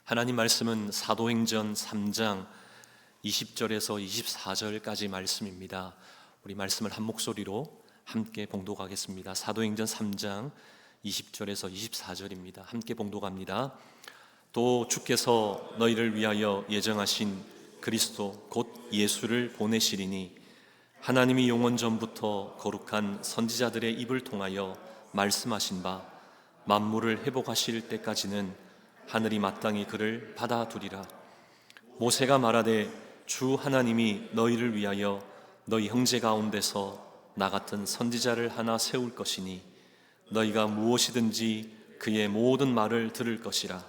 하나님 말씀은 사도행전 3장 20절에서 24절까지 말씀입니다. 우리 말씀을 한 목소리로 함께 봉독하겠습니다. 사도행전 3장 20절에서 24절입니다. 함께 봉독합니다. 또 주께서 너희를 위하여 예정하신 그리스도 곧 예수를 보내시리니 하나님이 영원 전부터 거룩한 선지자들의 입을 통하여 말씀하신 바 만물을 회복하실 때까지는 하늘이 마땅히 그를 받아두리라. 모세가 말하되 주 하나님이 너희를 위하여 너희 형제 가운데서 나 같은 선지자를 하나 세울 것이니 너희가 무엇이든지 그의 모든 말을 들을 것이라.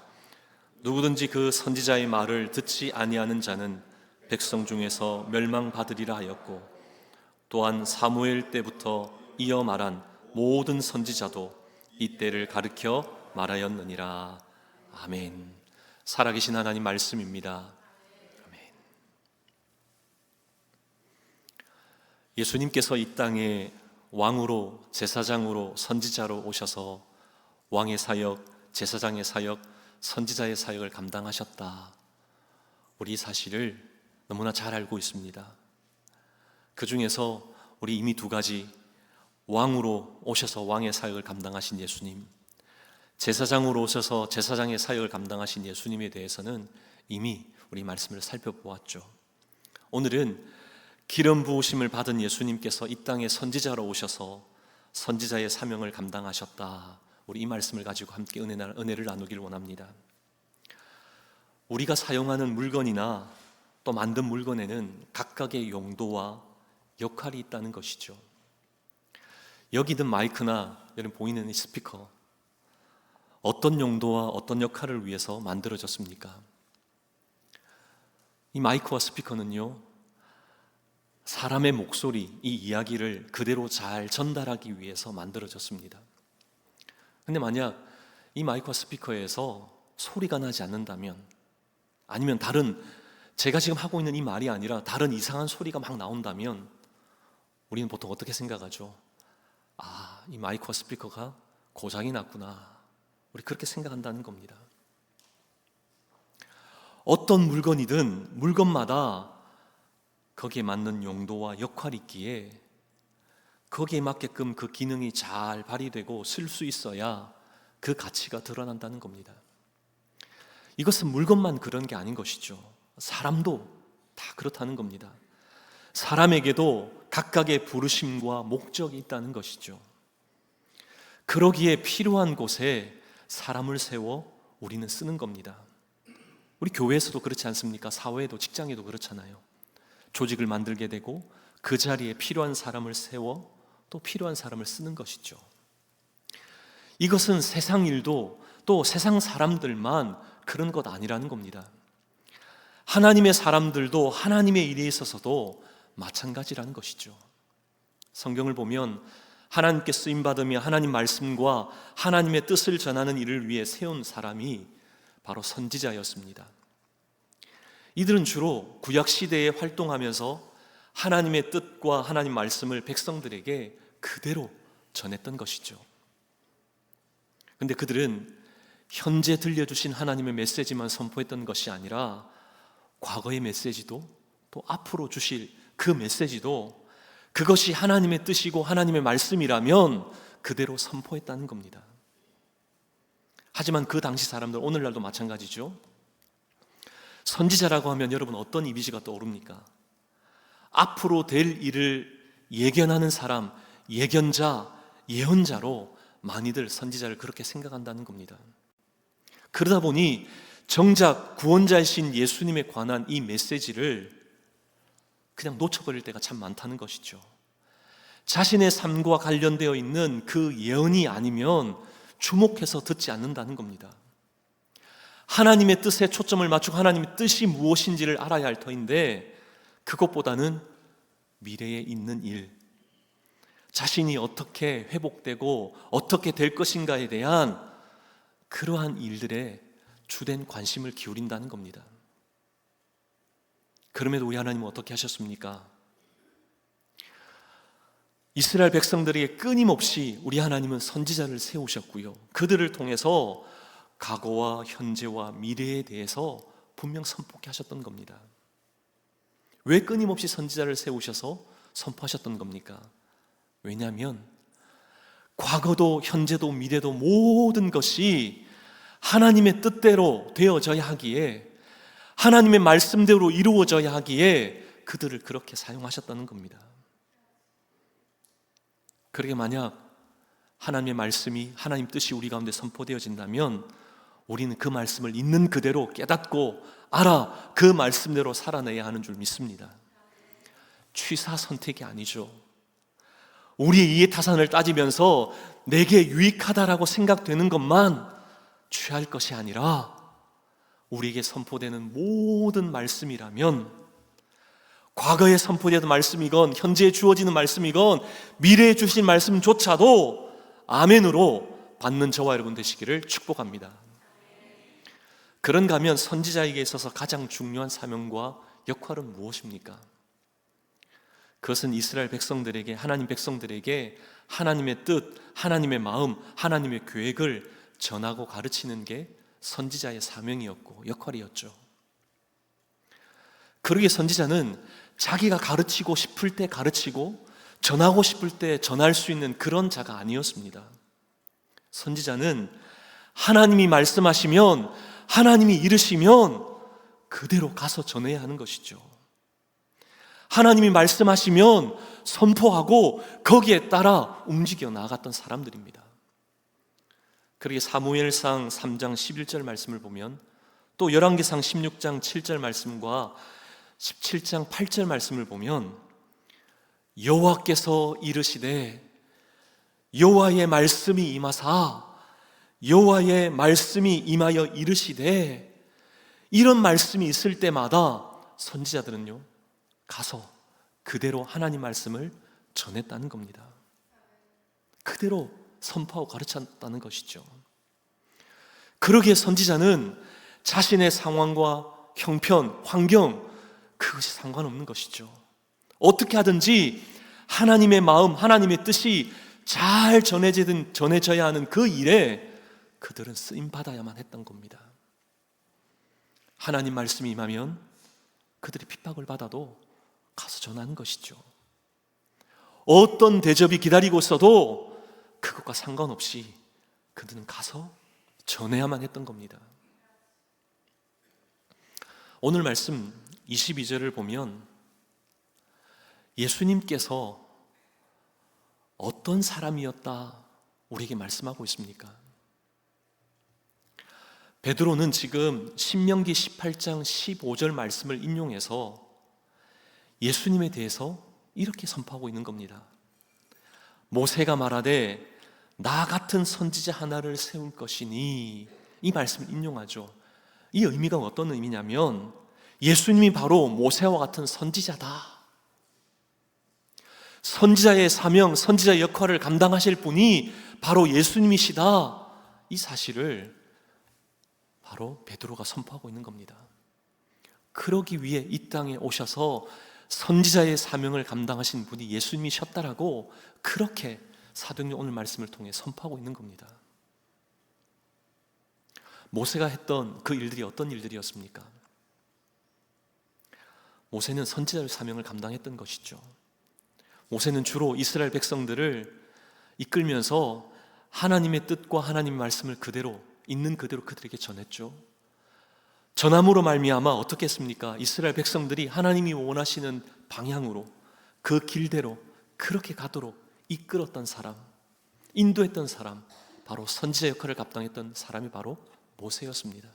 누구든지 그 선지자의 말을 듣지 아니하는 자는 백성 중에서 멸망받으리라 하였고, 또한 사무엘 때부터 이어 말한 모든 선지자도 이때를 가르쳐 말하였느니라. 아멘. 살아계신 하나님 말씀입니다. 아멘. 예수님께서 이 땅에 왕으로, 제사장으로, 선지자로 오셔서 왕의 사역, 제사장의 사역, 선지자의 사역을 감당하셨다. 우리 이 사실을 너무나 잘 알고 있습니다. 그 중에서 우리 이미 두 가지, 왕으로 오셔서 왕의 사역을 감당하신 예수님, 제사장으로 오셔서 제사장의 사역을 감당하신 예수님에 대해서는 이미 우리 말씀을 살펴보았죠. 오늘은 기름 부으심을 받은 예수님께서 이 땅에 선지자로 오셔서 선지자의 사명을 감당하셨다. 우리 이 말씀을 가지고 함께 은혜를 나누길 원합니다. 우리가 사용하는 물건이나 또 만든 물건에는 각각의 용도와 역할이 있다는 것이죠. 여기 든 마이크나 여러분 보이는 이 스피커, 어떤 용도와 어떤 역할을 위해서 만들어졌습니까? 이 마이크와 스피커는요, 사람의 목소리, 이 이야기를 그대로 잘 전달하기 위해서 만들어졌습니다. 근데 만약 이 마이크와 스피커에서 소리가 나지 않는다면, 아니면 다른, 제가 지금 하고 있는 이 말이 아니라 다른 이상한 소리가 막 나온다면 우리는 보통 어떻게 생각하죠? 아, 이 마이크와 스피커가 고장이 났구나. 우리 그렇게 생각한다는 겁니다. 어떤 물건이든 물건마다 거기에 맞는 용도와 역할이 있기에 거기에 맞게끔 그 기능이 잘 발휘되고 쓸 수 있어야 그 가치가 드러난다는 겁니다. 이것은 물건만 그런 게 아닌 것이죠. 사람도 다 그렇다는 겁니다. 사람에게도 각각의 부르심과 목적이 있다는 것이죠. 그러기에 필요한 곳에 사람을 세워 우리는 쓰는 겁니다. 우리 교회에서도 그렇지 않습니까? 사회에도, 직장에도 그렇잖아요. 조직을 만들게 되고 그 자리에 필요한 사람을 세워 또 필요한 사람을 쓰는 것이죠. 이것은 세상 일도 또 세상 사람들만 그런 것 아니라는 겁니다. 하나님의 사람들도 하나님의 일에 있어서도 마찬가지라는 것이죠. 성경을 보면 하나님께 쓰임받으며 하나님 말씀과 하나님의 뜻을 전하는 일을 위해 세운 사람이 바로 선지자였습니다. 이들은 주로 구약시대에 활동하면서 하나님의 뜻과 하나님 말씀을 백성들에게 그대로 전했던 것이죠. 그런데 그들은 현재 들려주신 하나님의 메시지만 선포했던 것이 아니라 과거의 메시지도 또 앞으로 주실 그 메시지도 그것이 하나님의 뜻이고 하나님의 말씀이라면 그대로 선포했다는 겁니다. 하지만 그 당시 사람들, 오늘날도 마찬가지죠. 선지자라고 하면 여러분 어떤 이미지가 떠오릅니까? 앞으로 될 일을 예견하는 사람, 예견자, 예언자로 많이들 선지자를 그렇게 생각한다는 겁니다. 그러다 보니 정작 구원자이신 예수님에 관한 이 메시지를 그냥 놓쳐버릴 때가 참 많다는 것이죠. 자신의 삶과 관련되어 있는 그 예언이 아니면 주목해서 듣지 않는다는 겁니다. 하나님의 뜻에 초점을 맞추고 하나님의 뜻이 무엇인지를 알아야 할 터인데 그것보다는 미래에 있는 일, 자신이 어떻게 회복되고 어떻게 될 것인가에 대한 그러한 일들에 주된 관심을 기울인다는 겁니다. 그럼에도 우리 하나님은 어떻게 하셨습니까? 이스라엘 백성들에게 끊임없이 우리 하나님은 선지자를 세우셨고요, 그들을 통해서 과거와 현재와 미래에 대해서 분명 선포케 하셨던 겁니다. 왜 끊임없이 선지자를 세우셔서 선포하셨던 겁니까? 왜냐하면 과거도 현재도 미래도 모든 것이 하나님의 뜻대로 되어져야 하기에, 하나님의 말씀대로 이루어져야 하기에 그들을 그렇게 사용하셨다는 겁니다. 그러게 만약 하나님의 말씀이, 하나님 뜻이 우리 가운데 선포되어진다면 우리는 그 말씀을 있는 그대로 깨닫고 알아 그 말씀대로 살아내야 하는 줄 믿습니다. 취사 선택이 아니죠. 우리의 이해 타산을 따지면서 내게 유익하다라고 생각되는 것만 취할 것이 아니라 우리에게 선포되는 모든 말씀이라면, 과거에 선포되던 말씀이건 현재에 주어지는 말씀이건 미래에 주신 말씀조차도 아멘으로 받는 저와 여러분 되시기를 축복합니다. 그런가 하면 선지자에게 있어서 가장 중요한 사명과 역할은 무엇입니까? 그것은 이스라엘 백성들에게, 하나님 백성들에게 하나님의 뜻, 하나님의 마음, 하나님의 계획을 전하고 가르치는 게 선지자의 사명이었고 역할이었죠. 그러기에 선지자는 자기가 가르치고 싶을 때 가르치고 전하고 싶을 때 전할 수 있는 그런 자가 아니었습니다. 선지자는 하나님이 말씀하시면, 하나님이 이르시면 그대로 가서 전해야 하는 것이죠. 하나님이 말씀하시면 선포하고 거기에 따라 움직여 나아갔던 사람들입니다. 그러기에 사무엘상 3장 11절 말씀을 보면, 또 열왕기상 16장 7절 말씀과 17장 8절 말씀을 보면, 여호와께서 이르시되 여호와의 말씀이 임하사 여호와의 말씀이 임하여 이르시되, 이런 말씀이 있을 때마다 선지자들은요 가서 그대로 하나님 말씀을 전했다는 겁니다. 그대로 선포하고 가르쳤다는 것이죠. 그러기에 선지자는 자신의 상황과 형편, 환경, 그것이 상관없는 것이죠. 어떻게 하든지 하나님의 마음, 하나님의 뜻이 잘 전해져야 하는 그 일에 그들은 쓰임받아야만 했던 겁니다. 하나님 말씀이 임하면 그들이 핍박을 받아도 가서 전하는 것이죠. 어떤 대접이 기다리고 있어도 그것과 상관없이 그들은 가서 전해야만 했던 겁니다. 오늘 말씀 22절을 보면 예수님께서 어떤 사람이었다 우리에게 말씀하고 있습니까? 베드로는 지금 신명기 18장 15절 말씀을 인용해서 예수님에 대해서 이렇게 선포하고 있는 겁니다. 모세가 말하되 나 같은 선지자 하나를 세울 것이니, 이 말씀을 인용하죠. 이 의미가 어떤 의미냐면 예수님이 바로 모세와 같은 선지자다. 선지자의 사명, 선지자의 역할을 감당하실 분이 바로 예수님이시다. 이 사실을 바로 베드로가 선포하고 있는 겁니다. 그러기 위해 이 땅에 오셔서 선지자의 사명을 감당하신 분이 예수님이셨다라고 그렇게 사도행전 오늘 말씀을 통해 선포하고 있는 겁니다. 모세가 했던 그 일들이 어떤 일들이었습니까? 모세는 선지자의 사명을 감당했던 것이죠. 모세는 주로 이스라엘 백성들을 이끌면서 하나님의 뜻과 하나님의 말씀을 그대로, 있는 그대로 그들에게 전했죠. 전함으로 말미암아 어떻게 했습니까? 이스라엘 백성들이 하나님이 원하시는 방향으로, 그 길대로 그렇게 가도록 이끌었던 사람, 인도했던 사람, 바로 선지자 역할을 감당했던 사람이 바로 모세였습니다.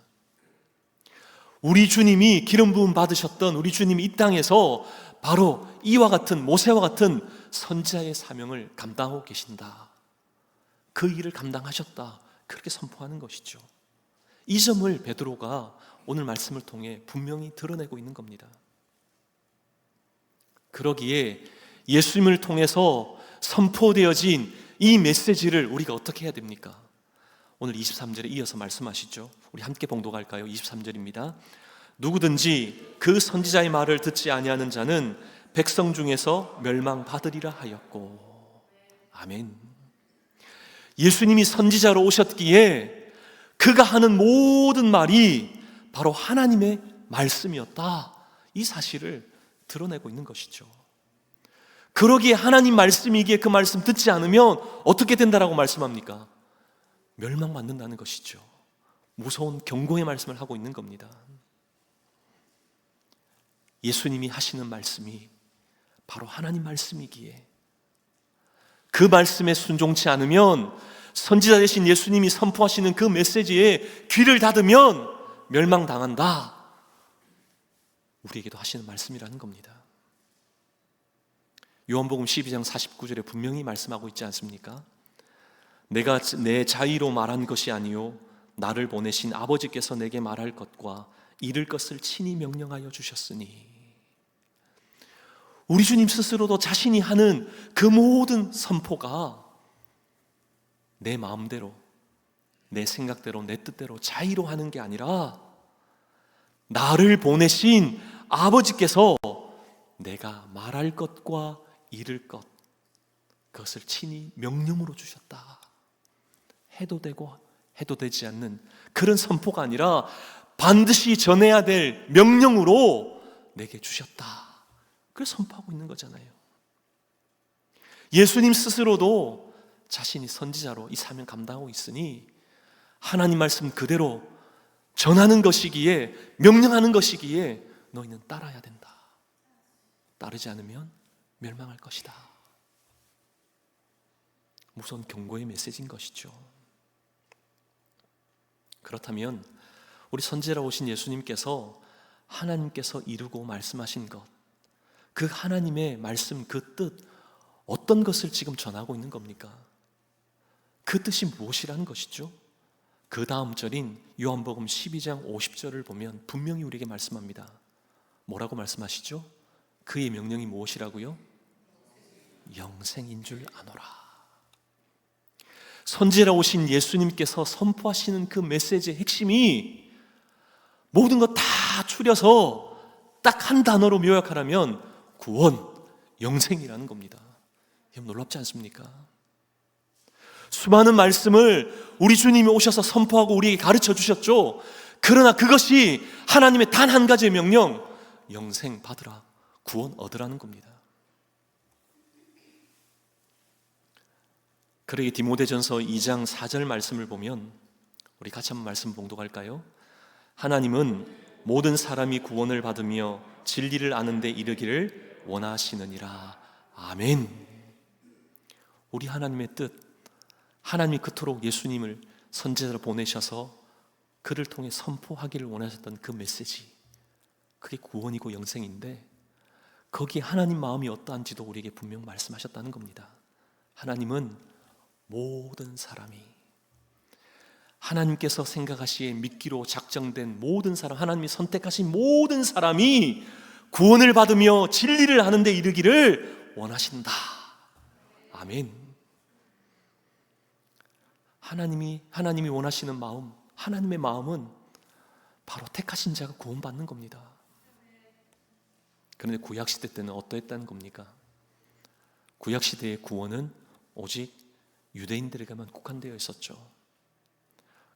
우리 주님이 기름 부음 받으셨던 우리 주님이 이 땅에서 바로 이와 같은, 모세와 같은 선지자의 사명을 감당하고 계신다, 그 일을 감당하셨다, 그렇게 선포하는 것이죠. 이 점을 베드로가 오늘 말씀을 통해 분명히 드러내고 있는 겁니다. 그러기에 예수님을 통해서 선포되어진 이 메시지를 우리가 어떻게 해야 됩니까? 오늘 23절에 이어서 말씀하시죠. 우리 함께 봉독할까요? 23절입니다. 누구든지 그 선지자의 말을 듣지 아니하는 자는 백성 중에서 멸망받으리라 하였고. 아멘. 예수님이 선지자로 오셨기에 그가 하는 모든 말이 바로 하나님의 말씀이었다, 이 사실을 드러내고 있는 것이죠. 그러기에 하나님 말씀이기에 그 말씀 듣지 않으면 어떻게 된다라고 말씀합니까? 멸망받는다는 것이죠. 무서운 경고의 말씀을 하고 있는 겁니다. 예수님이 하시는 말씀이 바로 하나님 말씀이기에 그 말씀에 순종치 않으면, 선지자 되신 예수님이 선포하시는 그 메시지에 귀를 닫으면 멸망당한다, 우리에게도 하시는 말씀이라는 겁니다. 요한복음 12장 49절에 분명히 말씀하고 있지 않습니까? 내가 내 자의로 말한 것이 아니요 나를 보내신 아버지께서 내게 말할 것과 이룰 것을 친히 명령하여 주셨으니, 우리 주님 스스로도 자신이 하는 그 모든 선포가 내 마음대로, 내 생각대로, 내 뜻대로 자의로 하는 게 아니라 나를 보내신 아버지께서 내가 말할 것과 이룰 것, 그것을 친히 명령으로 주셨다. 해도 되고 해도 되지 않는 그런 선포가 아니라 반드시 전해야 될 명령으로 내게 주셨다, 그걸 선포하고 있는 거잖아요. 예수님 스스로도 자신이 선지자로 이 사명 감당하고 있으니 하나님 말씀 그대로 전하는 것이기에, 명령하는 것이기에 너희는 따라야 된다. 따르지 않으면 멸망할 것이다. 무서운 경고의 메시지인 것이죠. 그렇다면 우리 선지자로 오신 예수님께서 하나님께서 이루고 말씀하신 것, 그 하나님의 말씀, 그 뜻, 어떤 것을 지금 전하고 있는 겁니까? 그 뜻이 무엇이라는 것이죠? 그 다음 절인 요한복음 12장 50절을 보면 분명히 우리에게 말씀합니다. 뭐라고 말씀하시죠? 그의 명령이 무엇이라고요? 영생인 줄 아노라. 선지자로 오신 예수님께서 선포하시는 그 메시지의 핵심이 모든 것 다 추려서 딱 한 단어로 요약하라면 구원, 영생이라는 겁니다. 놀랍지 않습니까? 수많은 말씀을 우리 주님이 오셔서 선포하고 우리에게 가르쳐 주셨죠. 그러나 그것이 하나님의 단 한 가지의 명령, 영생 받으라, 구원 얻으라는 겁니다. 그러기 디모데전서 2장 4절 말씀을 보면 우리 같이 한번 말씀 봉독할까요? 하나님은 모든 사람이 구원을 받으며 진리를 아는 데 이르기를 원하시느니라. 아멘. 우리 하나님의 뜻, 하나님이 그토록 예수님을 선지자로 보내셔서 그를 통해 선포하기를 원하셨던 그 메시지, 그게 구원이고 영생인데 거기에 하나님 마음이 어떠한지도 우리에게 분명 말씀하셨다는 겁니다. 하나님은 모든 사람이, 하나님께서 생각하시기에 믿기로 작정된 모든 사람, 하나님이 선택하신 모든 사람이 구원을 받으며 진리를 하는 데 이르기를 원하신다. 아멘. 하나님이 원하시는 마음, 하나님의 마음은 바로 택하신 자가 구원받는 겁니다. 그런데 구약시대 때는 어떠했다는 겁니까? 구약시대의 구원은 오직 유대인들에게만 국한되어 있었죠.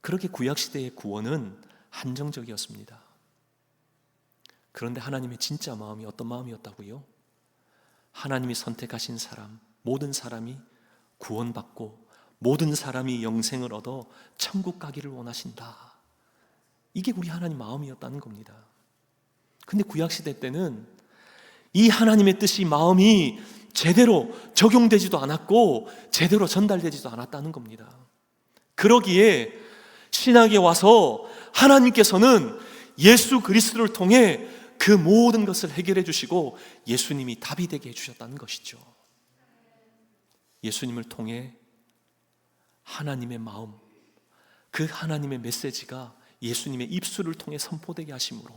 그렇게 구약시대의 구원은 한정적이었습니다. 그런데 하나님의 진짜 마음이 어떤 마음이었다고요? 하나님이 선택하신 사람, 모든 사람이 구원받고 모든 사람이 영생을 얻어 천국 가기를 원하신다. 이게 우리 하나님 마음이었다는 겁니다. 근데 구약시대 때는 이 하나님의 뜻이, 마음이 제대로 적용되지도 않았고 제대로 전달되지도 않았다는 겁니다. 그러기에 신약에 와서 하나님께서는 예수 그리스도를 통해 그 모든 것을 해결해 주시고 예수님이 답이 되게 해주셨다는 것이죠. 예수님을 통해 하나님의 마음, 그 하나님의 메시지가 예수님의 입술을 통해 선포되게 하심으로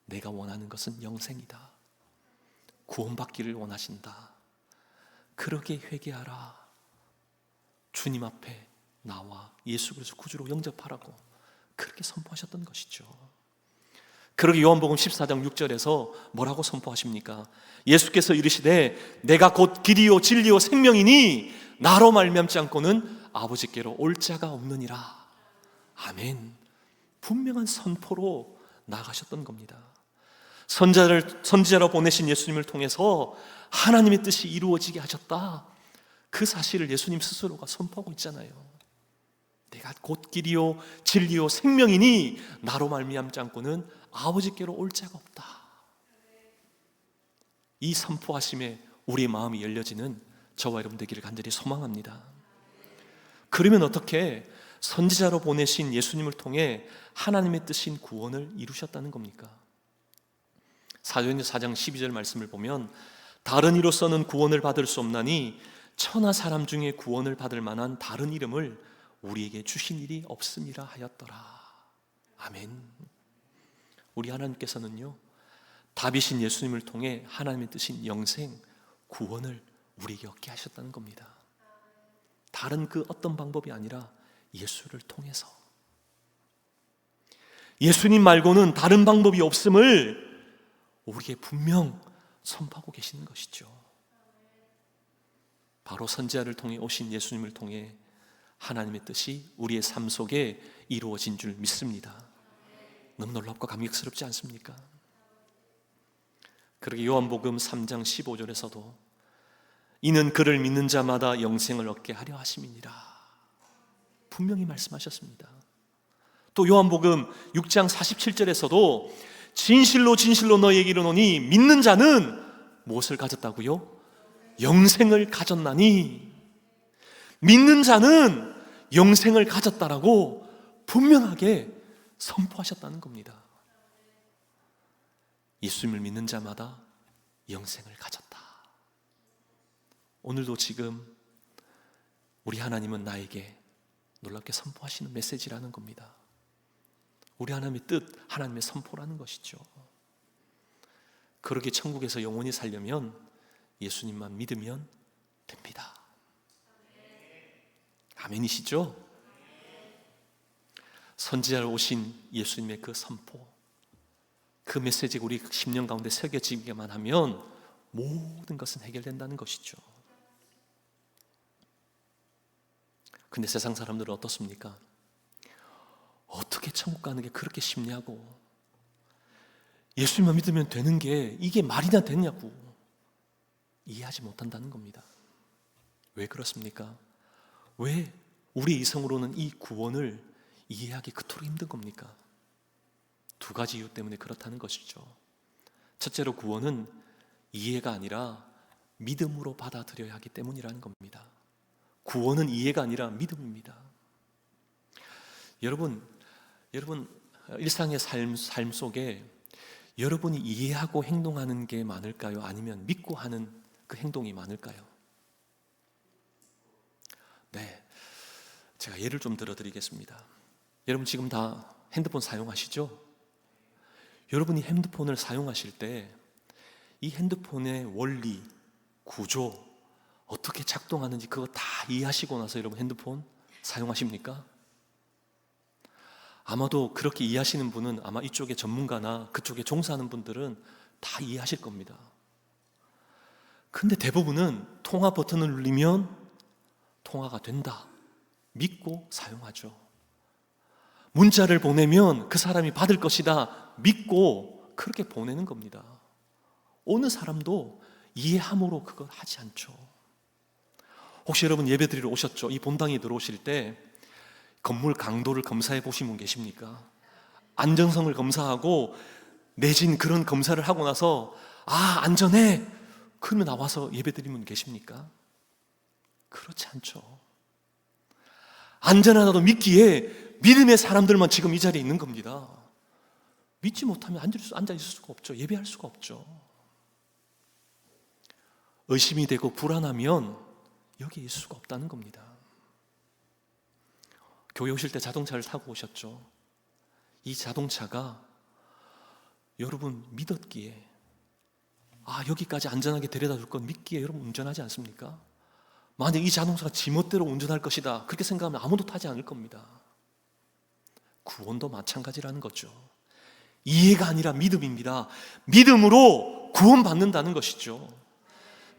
내가 원하는 것은 영생이다, 구원받기를 원하신다, 그러게 회개하라, 주님 앞에 나와 예수 그리스도 구주로 영접하라고 그렇게 선포하셨던 것이죠. 그러게 요한복음 14장 6절에서 뭐라고 선포하십니까? 예수께서 이르시되 내가 곧 길이요 진리요 생명이니 나로 말미암지 않고는 아버지께로 올 자가 없느니라. 아멘. 분명한 선포로 나가셨던 겁니다. 선지자로 보내신 예수님을 통해서 하나님의 뜻이 이루어지게 하셨다. 그 사실을 예수님 스스로가 선포하고 있잖아요. 내가 곧 길이요 진리요 생명이니 나로 말미암지 않고는 아버지께로 올 자가 없다. 이 선포하심에 우리의 마음이 열려지는 저와 여러분 되기를 간절히 소망합니다. 그러면 어떻게 선지자로 보내신 예수님을 통해 하나님의 뜻인 구원을 이루셨다는 겁니까? 사도행전 4장 12절 말씀을 보면 다른 이로서는 구원을 받을 수 없나니 천하 사람 중에 구원을 받을 만한 다른 이름을 우리에게 주신 일이 없음이라 하였더라. 아멘. 우리 하나님께서는요, 다비신 예수님을 통해 하나님의 뜻인 영생, 구원을 우리에게 얻게 하셨다는 겁니다. 다른 그 어떤 방법이 아니라 예수를 통해서. 예수님 말고는 다른 방법이 없음을 우리에게 분명 선포하고 계시는 것이죠. 바로 선지자를 통해 오신 예수님을 통해 하나님의 뜻이 우리의 삶 속에 이루어진 줄 믿습니다. 너무 놀랍고 감격스럽지 않습니까? 그러게 요한복음 3장 15절에서도 이는 그를 믿는 자마다 영생을 얻게 하려 하심이니라 분명히 말씀하셨습니다. 또 요한복음 6장 47절에서도 진실로 진실로 너희에게 이르노니 믿는 자는 무엇을 가졌다고요? 영생을 가졌나니. 믿는 자는 영생을 가졌다라고 분명하게 선포하셨다는 겁니다. 예수님을 믿는 자마다 영생을 가졌다. 오늘도 지금 우리 하나님은 나에게 놀랍게 선포하시는 메시지라는 겁니다. 우리 하나님의 뜻, 하나님의 선포라는 것이죠. 그러게 천국에서 영원히 살려면 예수님만 믿으면 됩니다. 아멘이시죠? 선지자로 오신 예수님의 그 선포, 그 메시지가 우리 심령 가운데 새겨지기만 하면 모든 것은 해결된다는 것이죠. 근데 세상 사람들은 어떻습니까? 어떻게 천국 가는 게 그렇게 쉽냐고, 예수님만 믿으면 되는 게 이게 말이나 되냐고 이해하지 못한다는 겁니다. 왜 그렇습니까? 왜 우리 이성으로는 이 구원을 이해하기 그토록 힘든 겁니까? 두 가지 이유 때문에 그렇다는 것이죠. 첫째로 구원은 이해가 아니라 믿음으로 받아들여야 하기 때문이라는 겁니다. 구원은 이해가 아니라 믿음입니다. 여러분 일상의 삶 속에 여러분이 이해하고 행동하는 게 많을까요? 아니면 믿고 하는 그 행동이 많을까요? 네, 제가 예를 좀 들어드리겠습니다. 여러분 지금 다 핸드폰 사용하시죠? 여러분이 핸드폰을 사용하실 때 이 핸드폰의 원리, 구조, 어떻게 작동하는지 그거 다 이해하시고 나서 여러분 핸드폰 사용하십니까? 아마도 그렇게 이해하시는 분은 아마 이쪽의 전문가나 그쪽에 종사하는 분들은 다 이해하실 겁니다. 근데 대부분은 통화 버튼을 누르면 통화가 된다 믿고 사용하죠. 문자를 보내면 그 사람이 받을 것이다 믿고 그렇게 보내는 겁니다. 어느 사람도 이해함으로 그걸 하지 않죠. 혹시 여러분 예배드리러 오셨죠? 이 본당에 들어오실 때 건물 강도를 검사해 보신 분 계십니까? 안전성을 검사하고 내진 그런 검사를 하고 나서 안전해 그러면 나와서 예배드리는 분 계십니까? 그렇지 않죠. 안전하다도 믿기에 믿음의 사람들만 지금 이 자리에 있는 겁니다. 믿지 못하면 앉아 있을 수가 없죠. 예배할 수가 없죠. 의심이 되고 불안하면 여기에 있을 수가 없다는 겁니다. 교회 오실 때 자동차를 타고 오셨죠? 이 자동차가 여러분 믿었기에 여기까지 안전하게 데려다 줄 건 믿기에 여러분 운전하지 않습니까? 만약 이 자동차가 지멋대로 운전할 것이다 그렇게 생각하면 아무도 타지 않을 겁니다. 구원도 마찬가지라는 거죠. 이해가 아니라 믿음입니다. 믿음으로 구원받는다는 것이죠.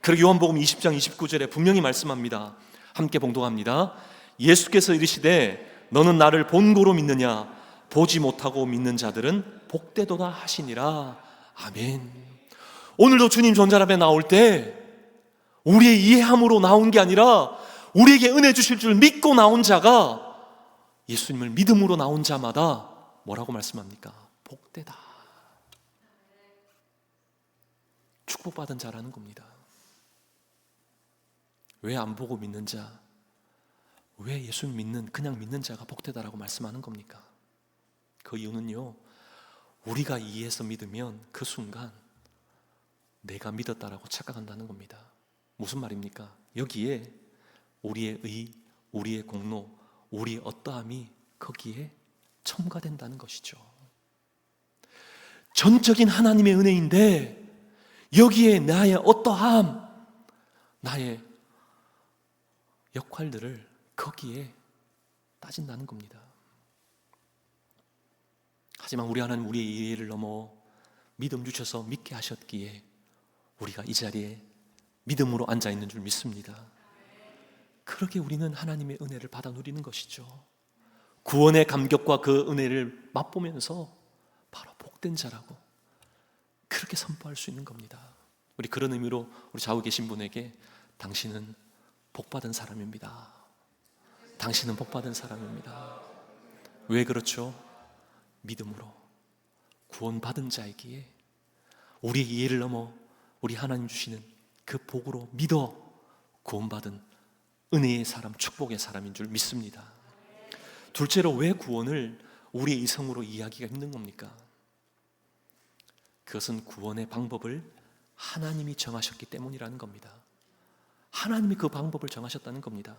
그리고 요한복음 20장 29절에 분명히 말씀합니다. 함께 봉독합니다. 예수께서 이르시되 너는 나를 본고로 믿느냐? 보지 못하고 믿는 자들은 복되도다 하시니라. 아멘. 오늘도 주님 존잘 앞에 나올 때 우리의 이해함으로 나온 게 아니라 우리에게 은혜 주실 줄 믿고 나온 자가, 예수님을 믿음으로 나온 자마다 뭐라고 말씀합니까? 복되다. 축복받은 자라는 겁니다. 왜 안 보고 믿는 자, 왜 예수님 믿는, 그냥 믿는 자가 복되다라고 말씀하는 겁니까? 그 이유는요, 우리가 이해해서 믿으면 그 순간 내가 믿었다라고 착각한다는 겁니다. 무슨 말입니까? 여기에 우리의 의, 우리의 공로, 우리의 어떠함이 거기에 첨가된다는 것이죠. 전적인 하나님의 은혜인데 여기에 나의 어떠함, 나의 역할들을 거기에 따진다는 겁니다. 하지만 우리 하나님, 우리의 이해를 넘어 믿음 주셔서 믿게 하셨기에 우리가 이 자리에 믿음으로 앉아있는 줄 믿습니다. 그렇게 우리는 하나님의 은혜를 받아 누리는 것이죠. 구원의 감격과 그 은혜를 맛보면서 바로 복된 자라고 그렇게 선포할 수 있는 겁니다. 우리 그런 의미로 우리 좌우 계신 분에게 당신은 복받은 사람입니다. 당신은 복받은 사람입니다. 왜 그렇죠? 믿음으로 구원받은 자이기에 우리의 이해를 넘어 우리 하나님 주시는 그 복으로 믿어 구원받은 은혜의 사람, 축복의 사람인 줄 믿습니다. 둘째로, 왜 구원을 우리의 이성으로 이해하기가 힘든 겁니까? 그것은 구원의 방법을 하나님이 정하셨기 때문이라는 겁니다. 하나님이 그 방법을 정하셨다는 겁니다.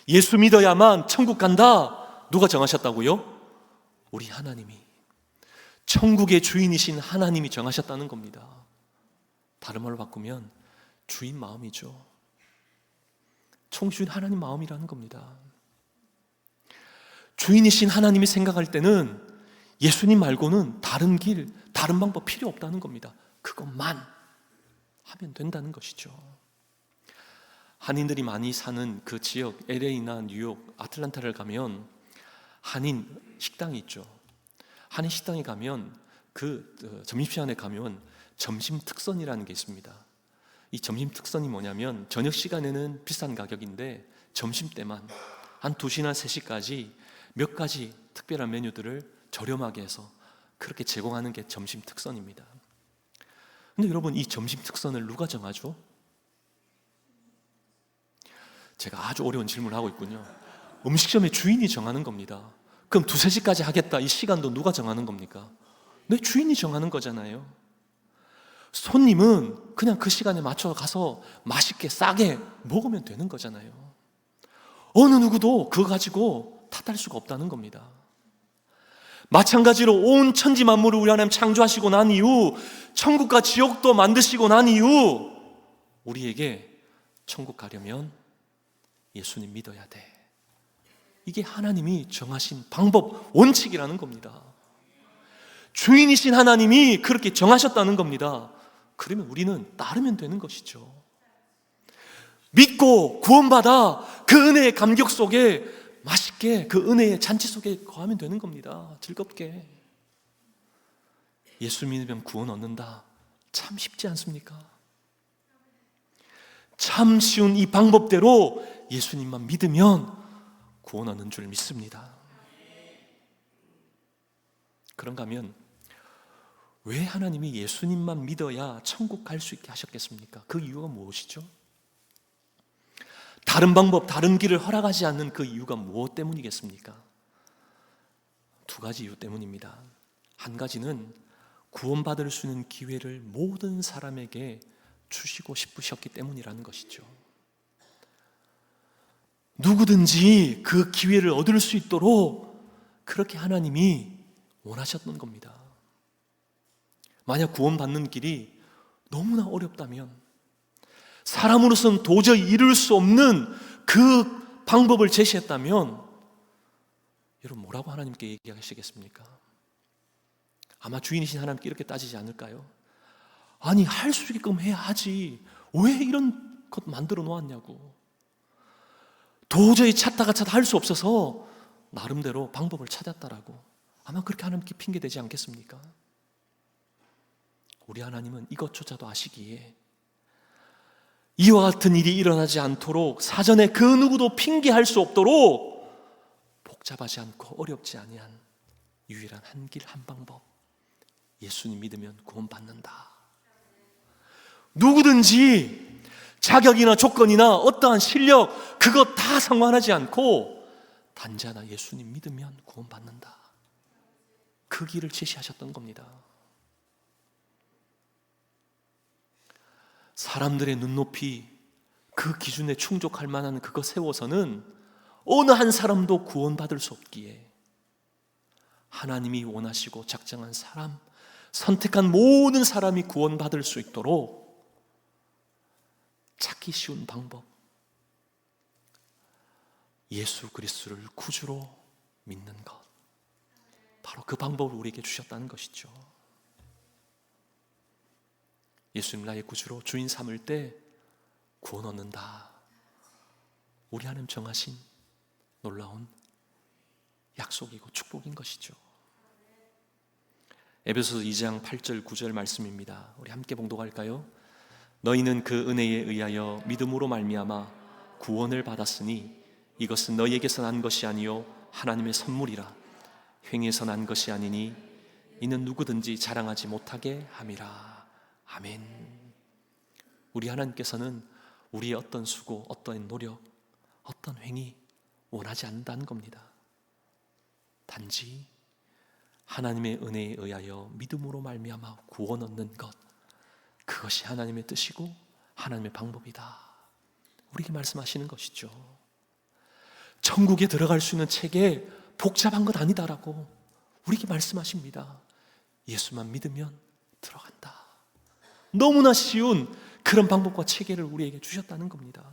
예수 믿어야만 천국 간다, 누가 정하셨다고요? 우리 하나님이, 천국의 주인이신 하나님이 정하셨다는 겁니다. 다른 말로 바꾸면 주인 마음이죠. 총주인 하나님 마음이라는 겁니다. 주인이신 하나님이 생각할 때는 예수님 말고는 다른 길, 다른 방법 필요 없다는 겁니다. 그것만 하면 된다는 것이죠. 한인들이 많이 사는 그 지역, LA나 뉴욕, 아틀란타를 가면 한인 식당이 있죠. 한인 식당에 가면 그 점심시간에 가면 점심 특선이라는 게 있습니다. 이 점심 특선이 뭐냐면 저녁 시간에는 비싼 가격인데 점심때만 한 2시나 3시까지 몇 가지 특별한 메뉴들을 저렴하게 해서 그렇게 제공하는 게 점심 특선입니다. 근데 여러분, 이 점심 특선을 누가 정하죠? 제가 아주 어려운 질문을 하고 있군요. 음식점의 주인이 정하는 겁니다. 그럼 2, 3시까지 하겠다, 이 시간도 누가 정하는 겁니까? 내 주인이 정하는 거잖아요. 손님은 그냥 그 시간에 맞춰 가서 맛있게 싸게 먹으면 되는 거잖아요. 어느 누구도 그거 가지고 탓할 수가 없다는 겁니다. 마찬가지로 온 천지 만물을 우리 하나님 창조하시고 난 이후, 천국과 지옥도 만드시고 난 이후 우리에게 천국 가려면 예수님 믿어야 돼. 이게 하나님이 정하신 방법, 원칙이라는 겁니다. 주인이신 하나님이 그렇게 정하셨다는 겁니다. 그러면 우리는 따르면 되는 것이죠. 믿고 구원받아 그 은혜의 감격 속에 맛있게 그 은혜의 잔치 속에 거하면 되는 겁니다. 즐겁게. 예수 믿으면 구원 얻는다, 참 쉽지 않습니까? 참 쉬운 이 방법대로 예수님만 믿으면 구원 얻는 줄 믿습니다. 그런가 하면 왜 하나님이 예수님만 믿어야 천국 갈 수 있게 하셨겠습니까? 그 이유가 무엇이죠? 다른 방법, 다른 길을 허락하지 않는 그 이유가 무엇 때문이겠습니까? 2가지 이유 때문입니다. 한 가지는 구원받을 수 있는 기회를 모든 사람에게 주시고 싶으셨기 때문이라는 것이죠. 누구든지 그 기회를 얻을 수 있도록 그렇게 하나님이 원하셨던 겁니다. 만약 구원받는 길이 너무나 어렵다면, 사람으로서는 도저히 이룰 수 없는 그 방법을 제시했다면, 여러분 뭐라고 하나님께 얘기하시겠습니까? 아마 주인이신 하나님께 이렇게 따지지 않을까요? 아니, 할 수 있게끔 해야 하지, 왜 이런 것 만들어 놓았냐고. 도저히 찾다가 할 수 없어서 나름대로 방법을 찾았다라고, 아마 그렇게 하나님께 핑계대지 않겠습니까? 우리 하나님은 이것조차도 아시기에 이와 같은 일이 일어나지 않도록 사전에 그 누구도 핑계할 수 없도록 복잡하지 않고 어렵지 아니한 유일한 한 길 한 방법, 예수님 믿으면 구원받는다. 누구든지 자격이나 조건이나 어떠한 실력 그것 다 상관하지 않고 단지 하나 예수님 믿으면 구원받는다. 그 길을 제시하셨던 겁니다. 사람들의 눈높이 그 기준에 충족할 만한 그거 세워서는 어느 한 사람도 구원받을 수 없기에 하나님이 원하시고 작정한 사람, 선택한 모든 사람이 구원받을 수 있도록 찾기 쉬운 방법, 예수 그리스도를 구주로 믿는 것, 바로 그 방법을 우리에게 주셨다는 것이죠. 예수님 나의 구주로 주인 삼을 때 구원 얻는다. 우리 하나님 정하신 놀라운 약속이고 축복인 것이죠. 에베소서 2장 8절 9절 말씀입니다. 우리 함께 봉독할까요? 너희는 그 은혜에 의하여 믿음으로 말미암아 구원을 받았으니 이것은 너희에게서 난 것이 아니요 하나님의 선물이라. 행위에서 난 것이 아니니 이는 누구든지 자랑하지 못하게 함이라. 아멘. 우리 하나님께서는 우리의 어떤 수고, 어떤 노력, 어떤 행위 원하지 않는다는 겁니다. 단지 하나님의 은혜에 의하여 믿음으로 말미암아 구원 얻는 것, 그것이 하나님의 뜻이고 하나님의 방법이다. 우리에게 말씀하시는 것이죠. 천국에 들어갈 수 있는 책에 복잡한 것 아니다라고 우리에게 말씀하십니다. 예수만 믿으면 들어간다. 너무나 쉬운 그런 방법과 체계를 우리에게 주셨다는 겁니다.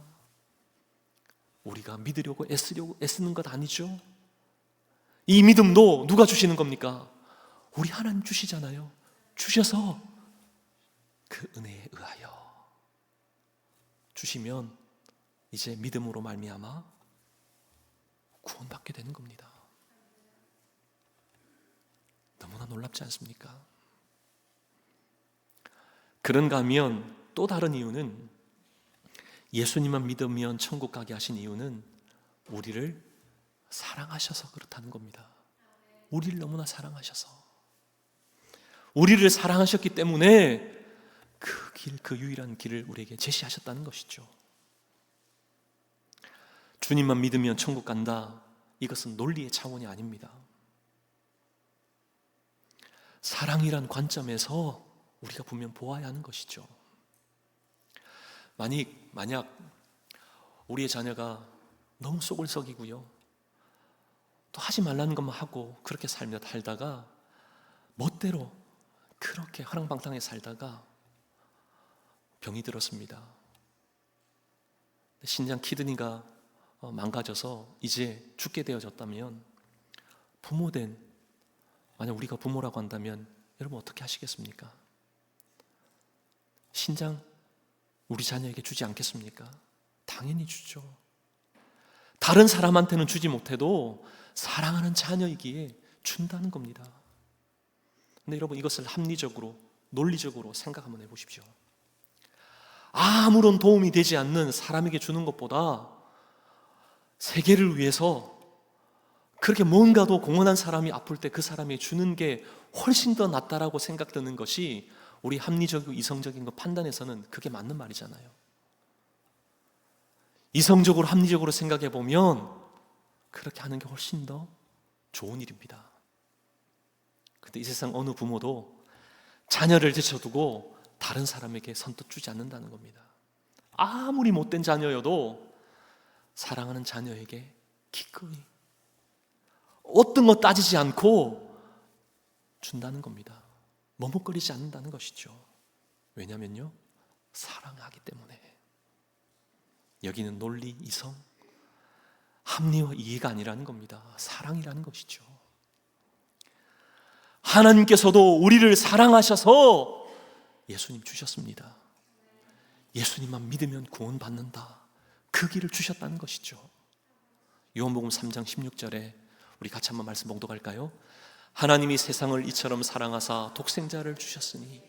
우리가 믿으려고 애쓰는 것 아니죠. 이 믿음도 누가 주시는 겁니까? 우리 하나님 주시잖아요. 주셔서 그 은혜에 의하여 주시면 이제 믿음으로 말미암아 구원받게 되는 겁니다. 너무나 놀랍지 않습니까? 그런가 하면 또 다른 이유는, 예수님만 믿으면 천국 가게 하신 이유는 우리를 사랑하셔서 그렇다는 겁니다. 우리를 너무나 사랑하셔서, 우리를 사랑하셨기 때문에 그 길, 그 유일한 길을 우리에게 제시하셨다는 것이죠. 주님만 믿으면 천국 간다, 이것은 논리의 차원이 아닙니다. 사랑이란 관점에서 우리가 분명 보아야 하는 것이죠. 만약 우리의 자녀가 너무 속을 썩이고요, 또 하지 말라는 것만 하고 그렇게 살다가 멋대로 그렇게 허랑방탕하게 살다가 병이 들었습니다. 신장 키드니가 망가져서 이제 죽게 되어졌다면, 부모된, 만약 우리가 부모라고 한다면 여러분 어떻게 하시겠습니까? 신장 우리 자녀에게 주지 않겠습니까? 당연히 주죠. 다른 사람한테는 주지 못해도 사랑하는 자녀이기에 준다는 겁니다. 근데 여러분, 이것을 합리적으로, 논리적으로 생각 한번 해보십시오. 아무런 도움이 되지 않는 사람에게 주는 것보다 세계를 위해서 그렇게 뭔가도 공헌한 사람이 아플 때 그 사람에게 주는 게 훨씬 더 낫다라고 생각되는 것이 우리 합리적이고 이성적인 거 판단에서는 그게 맞는 말이잖아요. 이성적으로 합리적으로 생각해 보면 그렇게 하는 게 훨씬 더 좋은 일입니다. 근데 이 세상 어느 부모도 자녀를 제쳐두고 다른 사람에게 선뜻 주지 않는다는 겁니다. 아무리 못된 자녀여도 사랑하는 자녀에게 기꺼이 어떤 거 따지지 않고 준다는 겁니다. 머뭇거리지 않는다는 것이죠. 왜냐면요, 사랑하기 때문에. 여기는 논리, 이성, 합리와 이해가 아니라는 겁니다. 사랑이라는 것이죠. 하나님께서도 우리를 사랑하셔서 예수님 주셨습니다. 예수님만 믿으면 구원받는다, 그 길을 주셨다는 것이죠. 요한복음 3장 16절에 우리 같이 한번 말씀 봉독할까요? 하나님이 세상을 이처럼 사랑하사 독생자를 주셨으니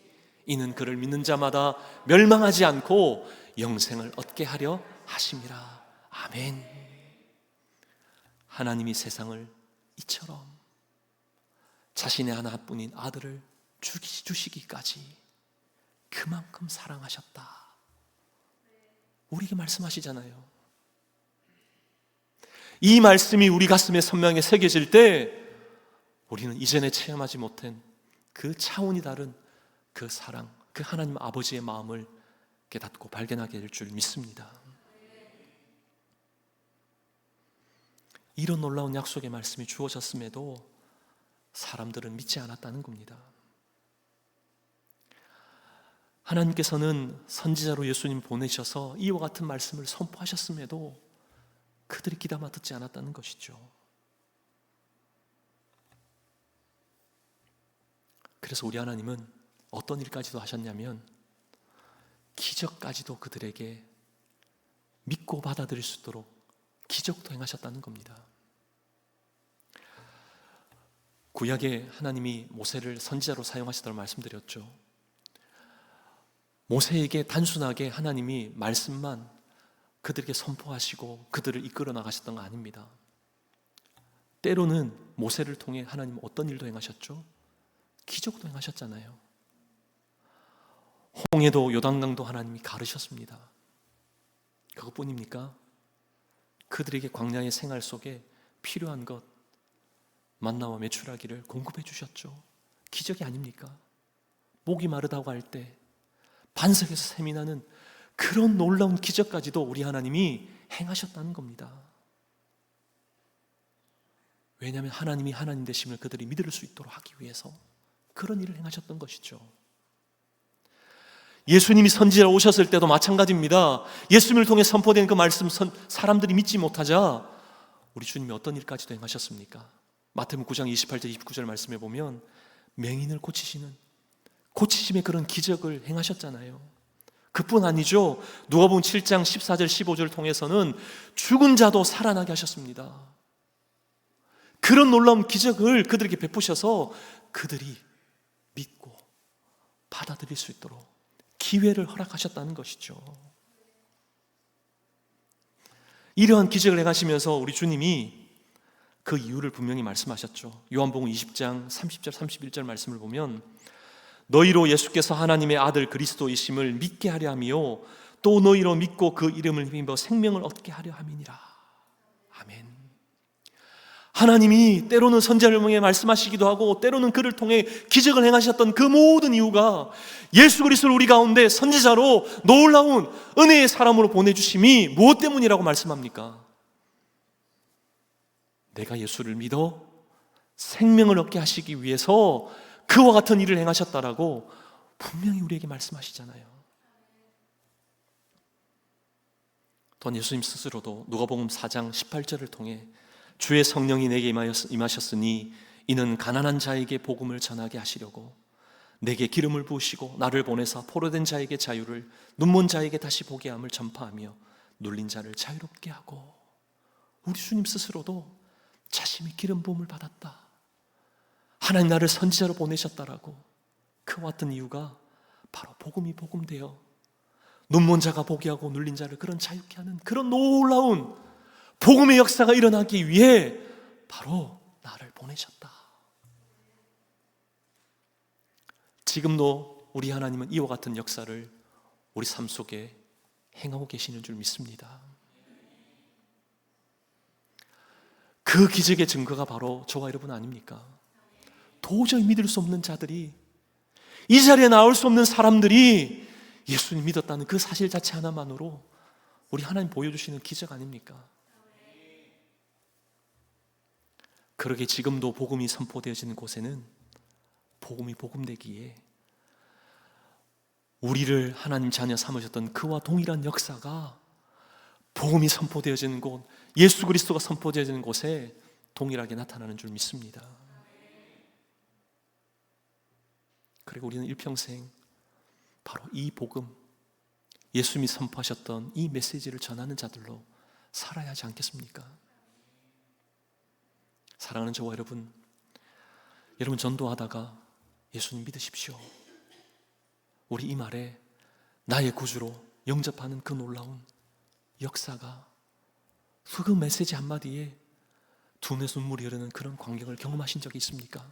이는 그를 믿는 자마다 멸망하지 않고 영생을 얻게 하려 하심이라. 아멘. 하나님이 세상을 이처럼 자신의 하나뿐인 아들을 주시기까지 그만큼 사랑하셨다. 우리에게 말씀하시잖아요. 이 말씀이 우리 가슴에 선명하게 새겨질 때 우리는 이전에 체험하지 못한 그 차원이 다른 그 사랑, 그 하나님 아버지의 마음을 깨닫고 발견하게 될 줄 믿습니다. 이런 놀라운 약속의 말씀이 주어졌음에도 사람들은 믿지 않았다는 겁니다. 하나님께서는 선지자로 예수님 보내셔서 이와 같은 말씀을 선포하셨음에도 그들이 귀담아 듣지 않았다는 것이죠. 그래서 우리 하나님은 어떤 일까지도 하셨냐면 기적까지도 그들에게 믿고 받아들일 수 있도록 기적도 행하셨다는 겁니다. 구약에 하나님이 모세를 선지자로 사용하시다고 말씀드렸죠. 모세에게 단순하게 하나님이 말씀만 그들에게 선포하시고 그들을 이끌어 나가셨던 거 아닙니다. 때로는 모세를 통해 하나님은 어떤 일도 행하셨죠? 기적도 행하셨잖아요. 홍해도 요단강도 하나님이 가르셨습니다. 그것뿐입니까? 그들에게 광야의 생활 속에 필요한 것, 만나와 메추라기를 공급해 주셨죠. 기적이 아닙니까? 목이 마르다고 할 때 반석에서 샘이 나는 그런 놀라운 기적까지도 우리 하나님이 행하셨다는 겁니다. 왜냐하면 하나님이 하나님 되심을 그들이 믿을 수 있도록 하기 위해서 그런 일을 행하셨던 것이죠. 예수님이 선지자로 오셨을 때도 마찬가지입니다. 예수님을 통해 선포된 그 말씀 사람들이 믿지 못하자 우리 주님이 어떤 일까지도 행하셨습니까? 마태복음 9장 28절 29절 말씀에 보면 맹인을 고치심의 그런 기적을 행하셨잖아요. 그뿐 아니죠. 누가복음 7장 14절 15절을 통해서는 죽은 자도 살아나게 하셨습니다. 그런 놀라운 기적을 그들에게 베푸셔서 그들이 믿고 받아들일 수 있도록 기회를 허락하셨다는 것이죠. 이러한 기적을 행하시면서 우리 주님이 그 이유를 분명히 말씀하셨죠. 요한복음 20장 30절 31절 말씀을 보면 너희로 예수께서 하나님의 아들 그리스도이심을 믿게 하려 함이요 또 너희로 믿고 그 이름을 힘입어 생명을 얻게 하려 함이니라. 아멘. 하나님이 때로는 선지자를 통해 말씀하시기도 하고 때로는 그를 통해 기적을 행하셨던 그 모든 이유가 예수 그리스도를 우리 가운데 선지자로 놀라운 은혜의 사람으로 보내주심이 무엇 때문이라고 말씀합니까? 내가 예수를 믿어 생명을 얻게 하시기 위해서 그와 같은 일을 행하셨다라고 분명히 우리에게 말씀하시잖아요. 또한 예수님 스스로도 누가복음 4장 18절을 통해 주의 성령이 내게 임하셨으니 이는 가난한 자에게 복음을 전하게 하시려고 내게 기름을 부으시고 나를 보내사 포로된 자에게 자유를 눈먼 자에게 다시 보게 함을 전파하며 눌린 자를 자유롭게 하고 우리 주님 스스로도 자신이 기름 부음을 받았다. 하나님 나를 선지자로 보내셨다라고 그와 같은 이유가 바로 복음이 복음되어 눈먼 자가 보게 하고 눌린 자를 그런 자유케 하는 그런 놀라운 복음의 역사가 일어나기 위해 바로 나를 보내셨다. 지금도 우리 하나님은 이와 같은 역사를 우리 삶 속에 행하고 계시는 줄 믿습니다. 그 기적의 증거가 바로 저와 여러분 아닙니까? 도저히 믿을 수 없는 자들이 이 자리에 나올 수 없는 사람들이 예수님 믿었다는 그 사실 자체 하나만으로 우리 하나님 보여주시는 기적 아닙니까? 그러게 지금도 복음이 선포되어지는 곳에는 복음이 복음되기에 우리를 하나님 자녀 삼으셨던 그와 동일한 역사가 복음이 선포되어지는 곳, 예수 그리스도가 선포되어지는 곳에 동일하게 나타나는 줄 믿습니다. 그리고 우리는 일평생 바로 이 복음, 예수님이 선포하셨던 이 메시지를 전하는 자들로 살아야 하지 않겠습니까? 사랑하는 저와 여러분 전도하다가 예수님 믿으십시오. 우리 이 말에 나의 구주로 영접하는 그 놀라운 역사가, 그 메시지 한마디에 두 눈에 눈물이 흐르는 그런 광경을 경험하신 적이 있습니까?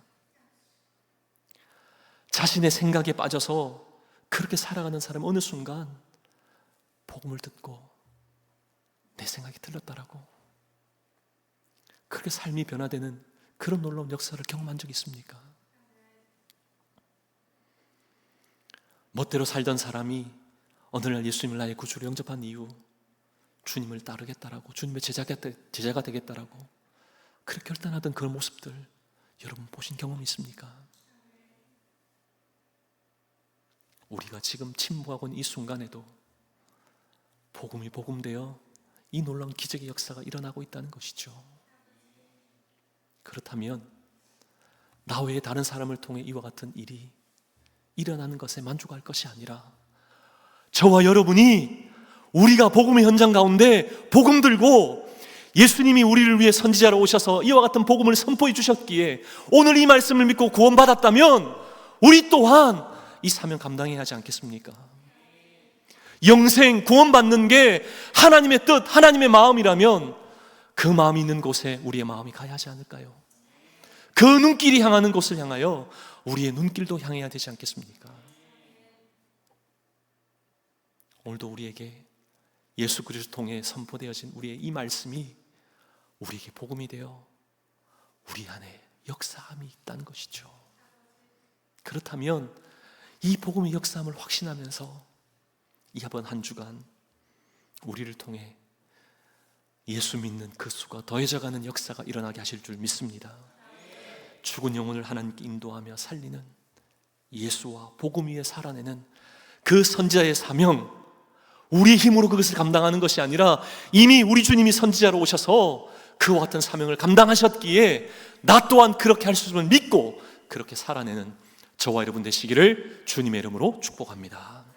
자신의 생각에 빠져서 그렇게 살아가는 사람 어느 순간 복음을 듣고 내 생각이 틀렸다라고 그렇게 삶이 변화되는 그런 놀라운 역사를 경험한 적이 있습니까? 멋대로 살던 사람이 어느 날 예수님을 나의 구주로 영접한 이후 주님을 따르겠다라고, 주님의 제자가 되겠다라고 그렇게 결단하던 그 모습들 여러분 보신 경험이 있습니까? 우리가 지금 침묵하고 있는 이 순간에도 복음이 복음되어 이 놀라운 기적의 역사가 일어나고 있다는 것이죠. 그렇다면 나 외에 다른 사람을 통해 이와 같은 일이 일어나는 것에 만족할 것이 아니라 저와 여러분이 우리가 복음의 현장 가운데 복음 들고 예수님이 우리를 위해 선지자로 오셔서 이와 같은 복음을 선포해 주셨기에 오늘 이 말씀을 믿고 구원받았다면 우리 또한 이 사명 감당해야 하지 않겠습니까? 영생 구원받는 게 하나님의 뜻, 하나님의 마음이라면 그 마음이 있는 곳에 우리의 마음이 가야 하지 않을까요? 그 눈길이 향하는 곳을 향하여 우리의 눈길도 향해야 되지 않겠습니까? 오늘도 우리에게 예수 그리스도 통해 선포되어진 우리의 이 말씀이 우리에게 복음이 되어 우리 안에 역사함이 있다는 것이죠. 그렇다면 이 복음의 역사함을 확신하면서 이번 한 주간 우리를 통해 예수 믿는 그 수가 더해져가는 역사가 일어나게 하실 줄 믿습니다. 죽은 영혼을 하나님께 인도하며 살리는 예수와 복음 위에 살아내는 그 선지자의 사명, 우리의 힘으로 그것을 감당하는 것이 아니라 이미 우리 주님이 선지자로 오셔서 그와 같은 사명을 감당하셨기에 나 또한 그렇게 할 수 있음을 믿고 그렇게 살아내는 저와 여러분 되시기를 주님의 이름으로 축복합니다.